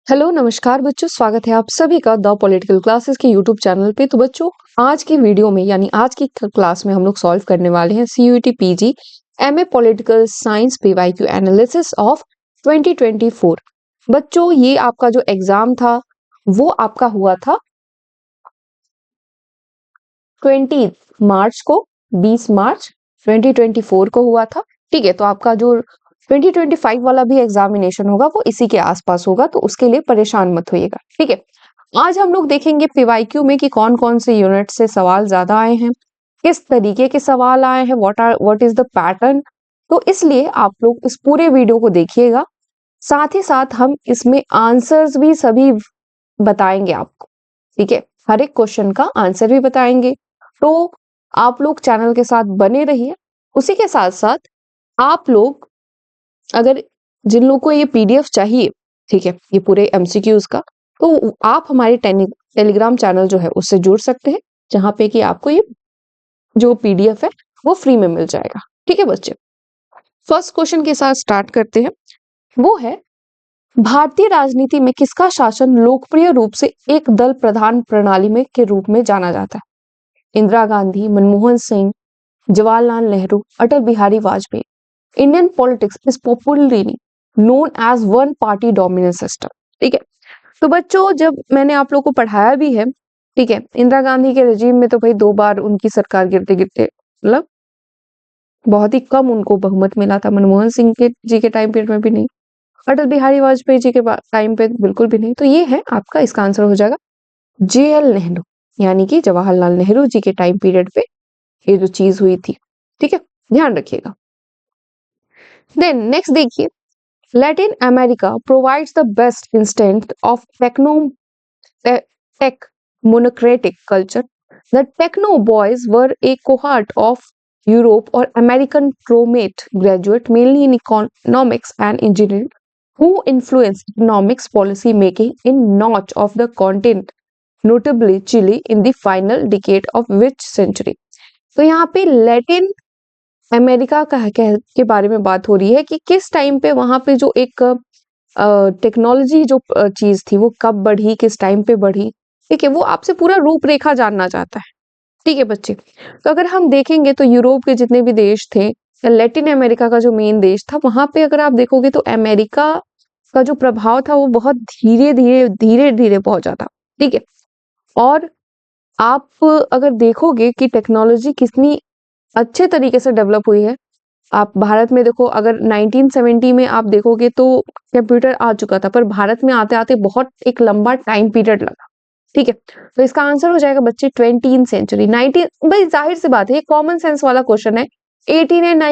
Hello नमस्कार बच्चों, स्वागत है आप सभी का द पॉलिटिकल क्लासेस के यूट्यूब चैनल पे। तो बच्चों, आज की वीडियो में यानी आज की क्लास में हम लोग सॉल्व करने वाले हैं CUET PG MA political science PYQ analysis of 2024। बच्चों, ये आपका जो एग्जाम था वो आपका हुआ था 20 मार्च को, 20 मार्च 2024 को हुआ था। ठीक है, तो आपका जो 2025 वाला भी एग्जामिनेशन होगा वो इसी के आसपास होगा, तो उसके लिए परेशान मत होइएगा। ठीक है, आज हम लोग देखेंगे पीवाईक्यू में कि कौन कौन से यूनिट से सवाल ज्यादा आए हैं, किस तरीके के सवाल आए हैं, व्हाट इज द पैटर्न। तो इसलिए आप लोग इस पूरे वीडियो को देखिएगा, साथ ही साथ हम इसमें आंसर्स भी सभी बताएंगे आपको। ठीक है, हर एक क्वेश्चन का आंसर भी बताएंगे, तो आप लोग चैनल के साथ बने रहिए। उसी के साथ साथ आप लोग, अगर जिन लोगों को ये पीडीएफ चाहिए, ठीक है, ये पूरे एमसीक्यूज का, तो आप हमारे टेलीग्राम चैनल जो है उससे जुड़ सकते हैं, जहां पे कि आपको ये जो पीडीएफ है वो फ्री में मिल जाएगा। ठीक है बच्चे, फर्स्ट क्वेश्चन के साथ स्टार्ट करते हैं। वो है, भारतीय राजनीति में किसका शासन लोकप्रिय रूप से एक दल प्रधान प्रणाली में के रूप में जाना जाता है? Indira Gandhi, Manmohan Singh, Jawaharlal Nehru, Atal Bihari Vajpayee. Indian politics is popularly known as one party dominance system. ठीक है, तो बच्चों जब मैंने आप लोग को पढ़ाया भी है, ठीक है, इंदिरा गांधी के रेजिम में तो भाई 2 बार उनकी सरकार गिरते गिरते, मतलब बहुत ही कम उनको बहुमत मिला था। मनमोहन सिंह के जी के टाइम पीरियड में भी नहीं, अटल बिहारी वाजपेयी जी के टाइम पे बिल्कुल भी नहीं। तो ये है आपका, इसका आंसर हो जाएगा जेएल नेहरू, यानी कि जवाहरलाल नेहरू जी के टाइम पीरियड पे ये जो चीज हुई थी। ठीक है, ध्यान रखिएगा। देन नेक्स्ट देखिए, Latin America provides the best instant of tech monocratic culture. The techno boys were a cohort of Europe or American pro-mate graduate, mainly in economics and engineering, who influenced economics policy making in much of the continent, notably Chile, in the final decade of which century? तो यहाँ पे Latin America के बारे में बात हो रही है कि किस टाइम पे वहां पे जो एक टेक्नोलॉजी जो चीज थी वो कब बढ़ी, किस टाइम पे बढ़ी। ठीक है, वो आपसे पूरा रूपरेखा जानना चाहता है। ठीक है बच्चे, तो अगर हम देखेंगे तो यूरोप के जितने भी देश थे या लैटिन अमेरिका का जो मेन देश था, वहां पे अगर आप देखोगे तो अमेरिका का जो प्रभाव था वो बहुत धीरे धीरे धीरे धीरे पहुंचा था। ठीक है, और आप अगर देखोगे कि टेक्नोलॉजी कितनी अच्छे तरीके से डेवलप हुई है, आप भारत में देखो, अगर 1970 में आप देखोगे तो कंप्यूटर आ चुका था, पर भारत में आते आते बहुत एक लंबा टाइम पीरियड लगा। ठीक है, तो इसका आंसर हो जाएगा बच्चे 20th सेंचुरी। 19, भाई जाहिर सी बात है, ये कॉमन सेंस वाला क्वेश्चन है। 18 एंड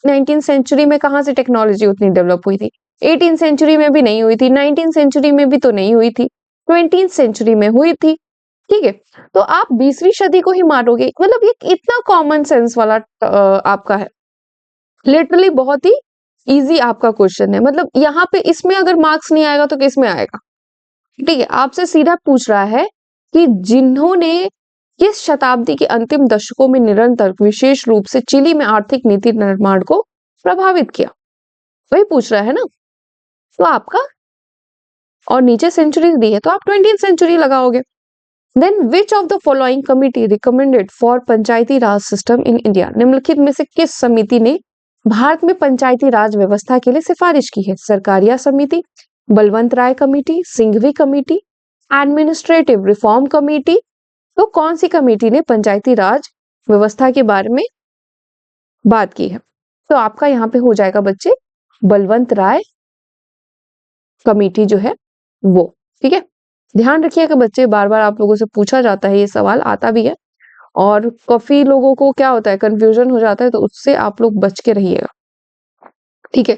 19 सेंचुरी में कहाँ से टेक्नोलॉजी उतनी डेवलप हुई थी? 18 सेंचुरी में भी नहीं हुई थी, 19 सेंचुरी में भी तो नहीं हुई थी, 20th सेंचुरी में हुई थी। ठीक है, तो आप 20वीं सदी को ही मारोगे, मतलब ये इतना कॉमन सेंस वाला आपका है, लिटरली बहुत ही इजी आपका क्वेश्चन है। मतलब यहाँ पे इसमें अगर मार्क्स नहीं आएगा तो किस में आएगा? ठीक है, आपसे सीधा पूछ रहा है कि जिन्होंने किस शताब्दी के अंतिम दशकों में निरंतर विशेष रूप से चिली में आर्थिक नीति निर्माण को प्रभावित किया, वही पूछ रहा है ना। तो आपका, और नीचे सेंचुरी दी है तो आप 20th सेंचुरी लगाओगे। Then which of the following committee recommended for Panchayati Raj system in India? निम्नलिखित में से किस समिति ने भारत में पंचायती राज व्यवस्था के लिए सिफारिश की है? सरकारिया समिति, Balwant Rai committee, Singhvi committee, administrative reform committee. तो कौन सी कमेटी ने पंचायती राज व्यवस्था के बारे में बात की है? तो आपका यहाँ पे हो जाएगा बच्चे बलवंत राय कमेटी जो है वो। ठीक है, ध्यान रखिएगा बच्चे, बार बार आप लोगों से पूछा जाता है, ये सवाल आता भी है और काफी लोगों को क्या होता है, कंफ्यूजन हो जाता है, तो उससे आप लोग बच के रहिएगा। ठीक है,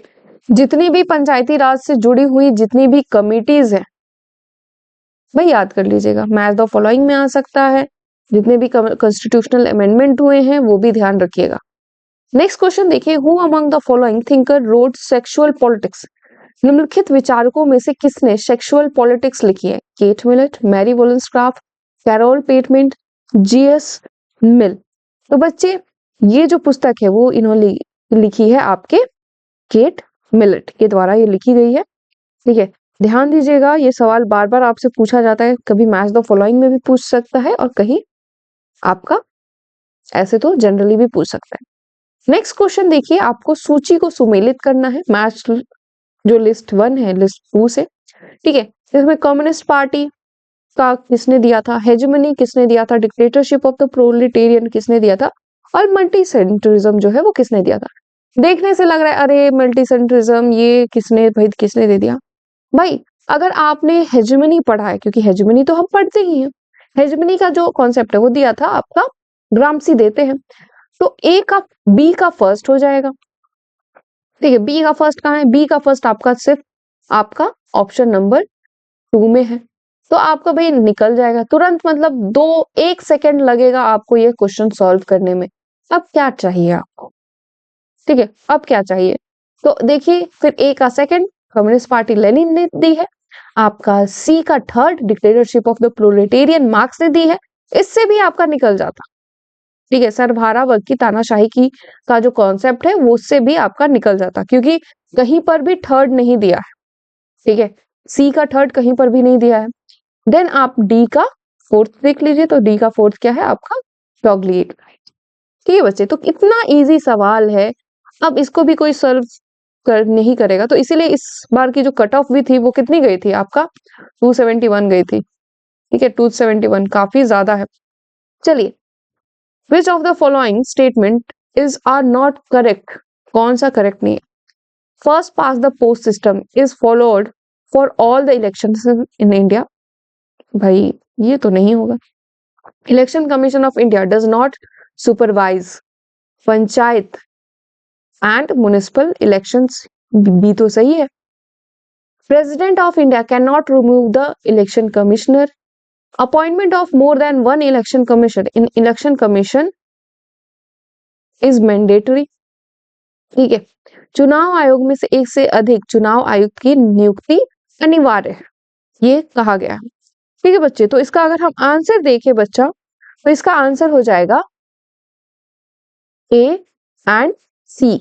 जितनी भी पंचायती राज से जुड़ी हुई जितनी भी कमिटीज हैं, भाई याद कर लीजिएगा, मैच द फॉलोइंग में आ सकता है। जितने भी कॉन्स्टिट्यूशनल अमेंडमेंट हुए हैं वो भी ध्यान रखिएगा। नेक्स्ट क्वेश्चन देखिए, who among the following thinker wrote sexual politics? निम्नलिखित विचारकों में से किसने सेक्सुअल पॉलिटिक्स लिखी है? Kate Millett, Mary Wollstonecraft, Carole Pateman, J S Mill. तो बच्चे ये जो पुस्तक है वो इन्होंने लिखी है आपके केट मिलेट के द्वारा ये लिखी गई है। ठीक है, ध्यान दीजिएगा, ये सवाल बार बार आपसे पूछा जाता है, कभी मैच द फॉलोइंग में भी पूछ सकता है और कहीं आपका ऐसे तो जनरली भी पूछ सकता है। नेक्स्ट क्वेश्चन देखिए, आपको सूची को सुमेलित करना है, मैच जो लिस्ट 1 है लिस्ट 2 से, ठीक है। इसमें कम्युनिस्ट पार्टी का किसने दिया था, हेजेमनी किसने दिया था, डिक्टेटरशिप ऑफ द प्रोलेटेरियन किसने दिया था, और मल्टी सेंट्रिज्म जो है वो किसने दिया था। देखने से लग रहा है अरे मल्टी सेंट्रिज्म ये किसने भाई किसने दे दिया। भाई अगर आपने हेजेमनी पढ़ा है, क्योंकि हेजेमनी तो हम पढ़ते ही हैं, हेजेमनी का जो कॉन्सेप्ट है वो दिया था आपका ग्रामसी देते हैं, तो ए का बी का फर्स्ट हो जाएगा, ठीक है। बी का फर्स्ट कहाँ है, बी का फर्स्ट आपका सिर्फ आपका ऑप्शन नंबर 2 में है, तो आपका भाई निकल जाएगा तुरंत, मतलब 1 सेकेंड लगेगा आपको ये क्वेश्चन सॉल्व करने में। अब क्या चाहिए आपको, ठीक है, अब क्या चाहिए, तो देखिए फिर ए का सेकंड कम्युनिस्ट पार्टी लेनिन ने दी है, आपका सी का third dictatorship of the proletarian marks ने दी है, इससे भी आपका निकल जाता, ठीक है। सरभारा वर्ग की तानाशाही की का जो कॉन्सेप्ट है वो उससे भी आपका निकल जाता, क्योंकि कहीं पर भी थर्ड नहीं दिया है, ठीक है, सी का थर्ड कहीं पर भी नहीं दिया है। देन आप डी का फोर्थ देख लीजिए, तो डी का फोर्थ क्या है आपका टॉगलिएट, ठीक है बच्चे। तो इतना इजी सवाल है, अब इसको भी कोई सॉल्व नहीं करेगा, तो इसीलिए इस बार की जो कट ऑफ भी थी वो कितनी गई थी आपका 271 गई थी, ठीक है, 271 काफी ज्यादा है। चलिए, which of the following statement is or not correct, कौन सा करेक्ट नहीं है। First past the post system is followed for all the elections in India, भाई ये तो नहीं होगा। Election commission of India does not supervise panchayat and municipal elections, भी तो सही है। President of India can not remove the election commissioner, appointment of more than one election commissioner in election commission is mandatory, ठीक है। चुनाव आयोग में से एक से अधिक चुनाव आयुक्त की नियुक्ति अनिवार्य है, ये कहा गया है, ठीक है बच्चे। तो इसका अगर हम आंसर देखें बच्चा, तो इसका आंसर हो जाएगा ए एंड सी,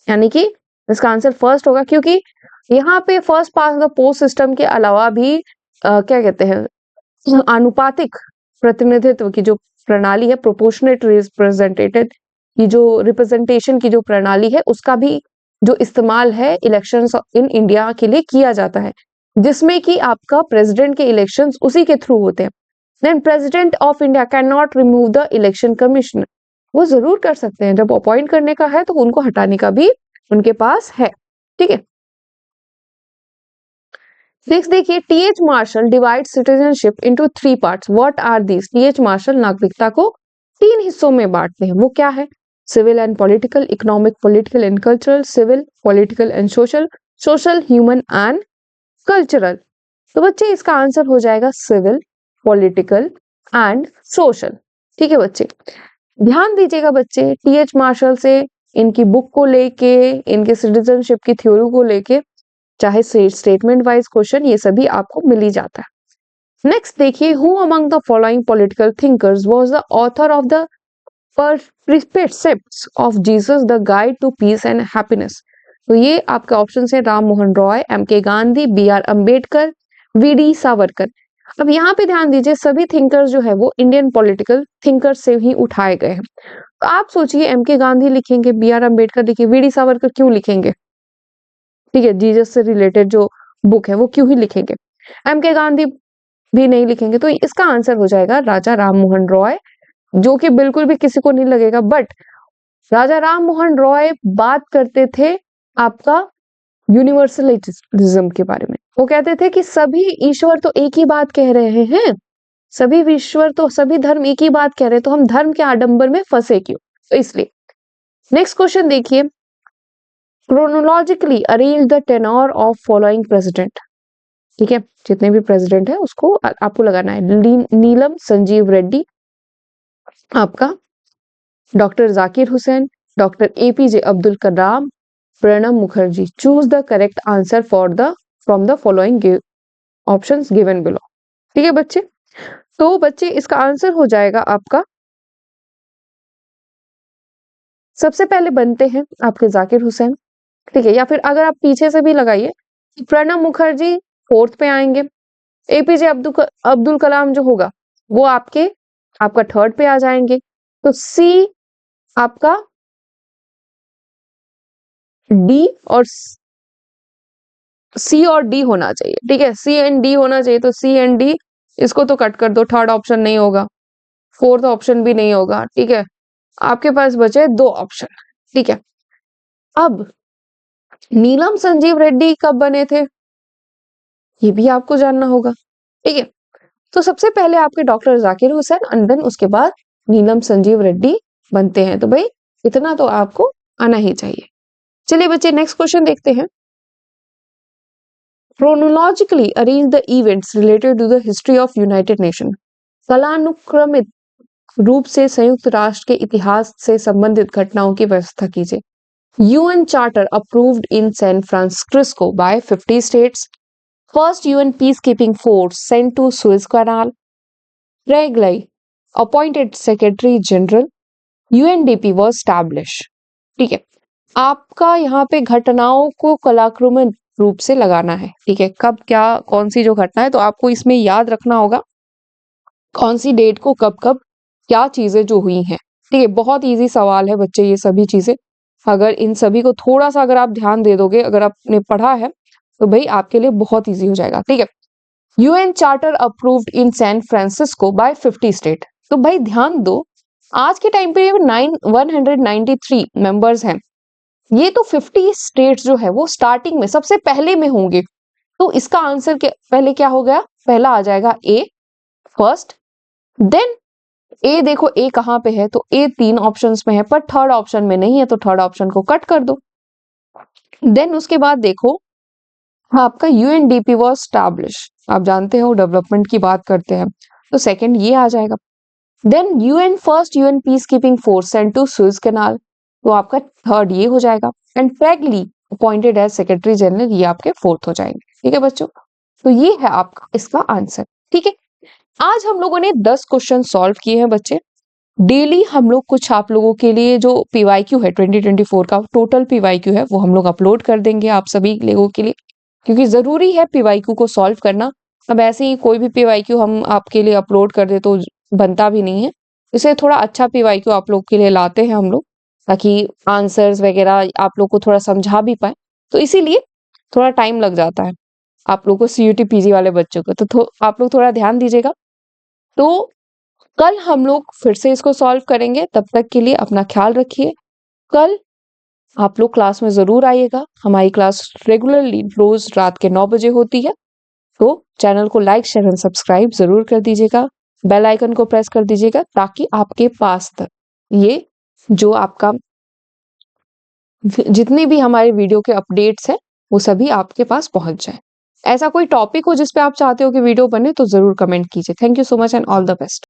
यानी कि इसका आंसर फर्स्ट होगा, क्योंकि यहाँ पे first past the post system के अलावा भी क्या कहते हैं आनुपातिक प्रतिनिधित्व की जो प्रणाली है, प्रोपोर्शनेट रिप्रेजेंटेटेड की जो रिप्रेजेंटेशन की जो प्रणाली है, उसका भी जो इस्तेमाल है इलेक्शंस इन इंडिया के लिए किया जाता है, जिसमें कि आपका प्रेसिडेंट के इलेक्शंस उसी के थ्रू होते हैं। Then president of India can not remove the election commissioner, वो जरूर कर सकते हैं, जब अपॉइंट करने का है तो उनको हटाने का भी उनके पास है, ठीक है। नेक्स्ट देखिए, TH Marshall divide citizenship into 3 parts, what are these. TH Marshall नागरिकता को 3 हिस्सों में बांटते हैं, वो क्या है, civil and political, economic political and cultural, civil political and social, social human and cultural. तो बच्चे इसका आंसर हो जाएगा सिविल पॉलिटिकल एंड सोशल, ठीक है बच्चे। ध्यान दीजिएगा बच्चे, टीएच मार्शल से इनकी बुक को लेके, इनके सिटीजनशिप की थ्योरी को लेके, चाहे स्टेटमेंट वाइज क्वेश्चन, ये सभी आपको मिल ही जाता है। नेक्स्ट देखिए, who among the following political thinkers was the author of the precepts of Jesus the guide to peace and happiness। तो ये आपके ऑप्शन है Ram Mohan Roy, M K Gandhi, B R Ambedkar, V D Savarkar. अब यहाँ पे ध्यान दीजिए, सभी थिंकर्स जो है वो इंडियन पॉलिटिकल थिंकर से ही उठाए गए हैं। तो आप सोचिए, एम के गांधी लिखेंगे, बी आर अम्बेडकर लिखेंगे, वी डी सावरकर क्यों लिखेंगे, ठीक है, जीसस से रिलेटेड जो बुक है वो क्यों ही लिखेंगे, एम के गांधी भी नहीं लिखेंगे। तो इसका आंसर हो जाएगा राजा राम मोहन रॉय, जो कि बिल्कुल भी किसी को नहीं लगेगा, बट राजा राम मोहन रॉय बात करते थे आपका यूनिवर्सलिज्म के बारे में। वो कहते थे कि सभी ईश्वर तो एक ही बात कह रहे हैं, सभी ईश्वर तो सभी धर्म एक ही बात कह रहे हैं, तो हम धर्म के आडंबर में फंसे क्यों, तो इसलिए। नेक्स्ट क्वेश्चन देखिए, chronologically arrange the tenure of following president, ठीक है, जितने भी प्रेसिडेंट है उसको आपको लगाना है। नीलम संजीव रेड्डी, आपका doctor Zakir Hussain, doctor APJ Abdul Kalam, Pranab Mukherjee. Choose the correct answer for the from the following options given below, ठीक है बच्चे। तो बच्चे इसका आंसर हो जाएगा आपका, सबसे पहले बनते हैं आपके जाकिर हुसैन, ठीक है, या फिर अगर आप पीछे से भी लगाइए, प्रणब मुखर्जी फोर्थ पे आएंगे। एपीजे अब्दुल कलाम जो होगा वो आपका थर्ड पे आ जाएंगे। तो सी आपका डी और सी और डी होना चाहिए, ठीक है, सी एंड डी होना चाहिए। तो सी एंड डी इसको तो कट कर दो, थर्ड ऑप्शन नहीं होगा, फोर्थ ऑप्शन भी नहीं होगा, ठीक है। आपके पास बचे दो ऑप्शन, ठीक है। अब नीलम संजीव रेड्डी कब बने थे ये भी आपको जानना होगा, ठीक है। तो सबसे पहले आपके doctor Zakir Hussain and then उसके बाद नीलम संजीव रेड्डी बनते हैं। तो भाई इतना तो आपको आना ही चाहिए। चलिए बच्चे नेक्स्ट क्वेश्चन देखते हैं। Chronologically arrange the events related to the history of United Nations. कालानुक्रमित रूप से संयुक्त राष्ट्र के इतिहास से संबंधित घटनाओं की व्यवस्था कीजिए। UN Charter approved in San Francisco by 50 states. First UN peacekeeping force sent to Suez Canal. Reglai appointed Secretary General. UNDP was established. ठीक है, आपका यहाँ पे घटनाओं को कालानुक्रमित रूप से लगाना है, ठीक है। कब क्या कौन सी जो घटना है तो आपको इसमें याद रखना होगा कौन सी डेट को कब कब क्या चीजें जो हुई हैं, ठीक है। बहुत इजी सवाल है बच्चे ये सभी चीजें। अगर इन सभी को थोड़ा सा अगर आप ध्यान दे दोगे, अगर आपने पढ़ा है तो भाई आपके लिए बहुत इजी हो जाएगा, ठीक है। UN charter approved in San Francisco by 50 state. तो भाई ध्यान दो, आज के टाइम पे 193 मेंबर्स हैं, ये तो 50 स्टेट्स जो है वो स्टार्टिंग में सबसे पहले में होंगे। तो इसका आंसर पहले क्या हो गया, पहला आ जाएगा ए फर्स्ट, देन ए देखो ए कहां पे है तो ए 3 ऑप्शंस में है पर थर्ड ऑप्शन में नहीं है तो थर्ड ऑप्शन को कट कर दो। देन उसके बाद देखो आपका यूएनडीपी वाज स्टैब्लिश, आप जानते हो डेवलपमेंट की बात करते हैं, तो सेकंड ये आ जाएगा। Then UN peacekeeping force sent to Suez Canal, तो आपका थर्ड ये हो जाएगा। एंड फ्रैगली अपॉइंटेड एज सेक्रेटरी जनरल, ये आपके फोर्थ हो जाएंगे, ठीक है बच्चों। तो ये है आपका इसका आंसर, ठीक है। आज हम लोगों ने 10 क्वेश्चन सॉल्व किए हैं बच्चे। डेली हम लोग कुछ आप लोगों के लिए जो पीवाईक्यू है 2024 का टोटल पीवाईक्यू है वो हम लोग अपलोड कर देंगे आप सभी लोगों के लिए, क्योंकि जरूरी है पीवाईक्यू को सॉल्व करना। अब ऐसे ही कोई भी पीवाईक्यू हम आपके लिए अपलोड कर दे तो बनता भी नहीं है, इसे थोड़ा अच्छा पीवाईक्यू आप लोग के लिए लाते हैं हम लोग, ताकि आंसर्स वगैरह आप लोग को थोड़ा समझा भी पाए। तो इसीलिए थोड़ा टाइम लग जाता है आप लोग को, सीयूटी पीजी वाले बच्चों को, तो आप लोग थोड़ा ध्यान दीजिएगा। तो कल हम लोग फिर से इसको सॉल्व करेंगे, तब तक के लिए अपना ख्याल रखिए। कल आप लोग क्लास में जरूर आइएगा, हमारी क्लास रेगुलरली रोज रात के 9 बजे होती है। तो चैनल को लाइक शेयर एंड सब्सक्राइब जरूर कर दीजिएगा, बेल आइकन को प्रेस कर दीजिएगा, ताकि आपके पास तक ये जो आपका जितने भी हमारे वीडियो के अपडेट्स हैं वो सभी आपके पास पहुंच जाए। ऐसा कोई टॉपिक हो जिस पे आप चाहते हो कि वीडियो बने तो जरूर कमेंट कीजिए। Thank you so much and all the best.